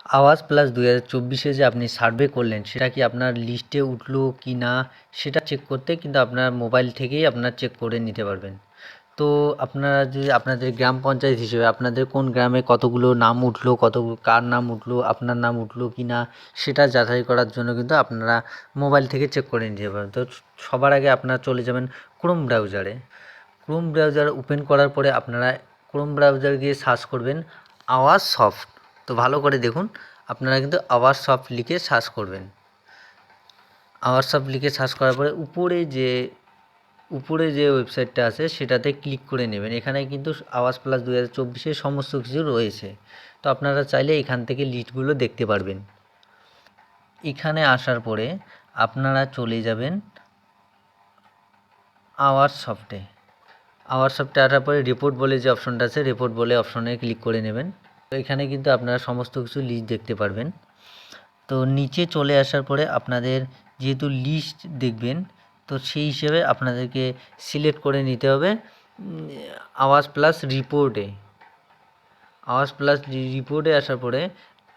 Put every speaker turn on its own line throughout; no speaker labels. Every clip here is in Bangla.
আওয়াজ প্লাস 2024 যে আপনি সার্ভে করলেন সেটা কি আপনার লিস্টে উঠলো কি না সেটা চেক করতে কিন্তু আপনার মোবাইল থেকেই আপনার চেক করে নিতে পারবেন। তো আপনারা যদি আপনাদের গ্রাম পঞ্চায়েত হিসেবে আপনাদের কোন গ্রামে কতগুলো নাম উঠলো, কার নাম উঠলো, আপনার নাম উঠলো কি না সেটা যাচাই করার জন্য কিন্তু আপনারা মোবাইল থেকে চেক করে নিতে পারবেন। তো সবার আগে আপনারা চলে যাবেন ক্রোম ব্রাউজারে। ক্রোম ব্রাউজার ওপেন করার পরে আপনারা ক্রোম ব্রাউজার গিয়ে সার্চ করবেন আওয়াজ সফট। তো ভালো করে দেখুন, আপনারা কিন্তু আওয়াজ সফট লিখে সার্চ করবেন। আওয়াজ সফট লিখে সার্চ করার পরে উপরে যে ওয়েবসাইটটা আছে সেটাতে ক্লিক করে নেবেন। এখানে কিন্তু আওয়াজ প্লাস 2024 সমস্ত কিছু রয়েছে। তো আপনারা চাইলে এখান থেকে লিস্টগুলো দেখতে পারবেন। এখানে আসার পরে আপনারা চলে যাবেন আওয়াজ সফটে। আওয়ার সফটে আসার পরে রিপোর্ট বলে যে অপশনটা আছে, রিপোর্ট বলে অপশনে ক্লিক করে নেবেন। তো এখানে কিন্তু আপনারা সমস্ত কিছু লিস্ট দেখতে পারবেন। তো নিচে চলে আসার পরে আপনাদের যেহেতু লিস্ট দেখবেন, তো সেই হিসেবে আপনাদেরকে সিলেক্ট করে নিতে হবে আওয়াজ প্লাস রিপোর্টে। আওয়াজ প্লাস রিপোর্টে আসার পরে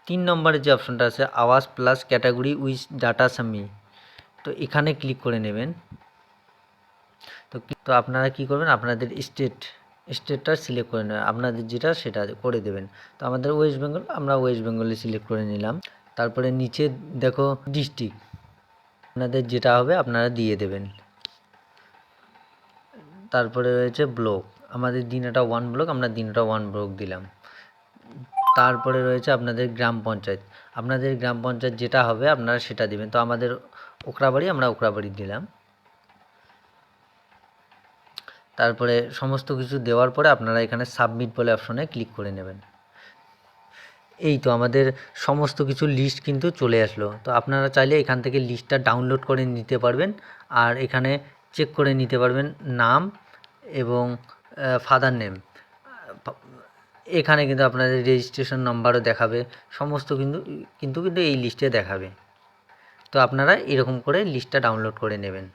3 নম্বরে যে অপশনটা আছে আওয়াজ প্লাস ক্যাটাগরি উইথ ডাটা সামি, তো এখানে ক্লিক করে নেবেন। তো আপনারা কি করবেন, আপনাদের স্টেটটা সিলেক্ট করে নেবেন, আপনাদের যেটা সেটা করে দেবেন। তো আমাদের ওয়েস্ট বেঙ্গল, আমরা ওয়েস্ট বেঙ্গলে সিলেক্ট করে নিলাম। তারপরে নিচে দেখো ডিস্ট্রিক্ট, আপনাদের যেটা হবে আপনারা দিয়ে দেবেন। তারপরে রয়েছে ব্লক, আমাদের দিনাটা 1 ব্লক, আমরা দিনাটা 1 ব্লক দিলাম। তারপরে রয়েছে আপনাদের গ্রাম পঞ্চায়েত, আপনাদের গ্রাম পঞ্চায়েত যেটা হবে আপনারা সেটা দিবেন। তো আমাদের ওকরাবাড়ি, আমরা ওকরাবাড়ি দিলাম। তারপরে সমস্ত কিছু দেওয়ার পরে আপনারা এখানে সাবমিট বলে অপশনে ক্লিক করে নেবেন। এই তো আমাদের সমস্ত কিছু লিস্ট কিন্তু চলে আসলো। তো আপনারা চাইলে এখান থেকে লিস্টটা ডাউনলোড করে নিতে পারবেন, আর এখানে চেক করে নিতে পারবেন নাম এবং ফাদার নেম। এখানে কিন্তু আপনাদের রেজিস্ট্রেশন নাম্বারও দেখাবে, সমস্ত কিন্তু এই লিস্টে দেখাবে। তো আপনারা এরকম করে লিস্টটা ডাউনলোড করে নেবেন।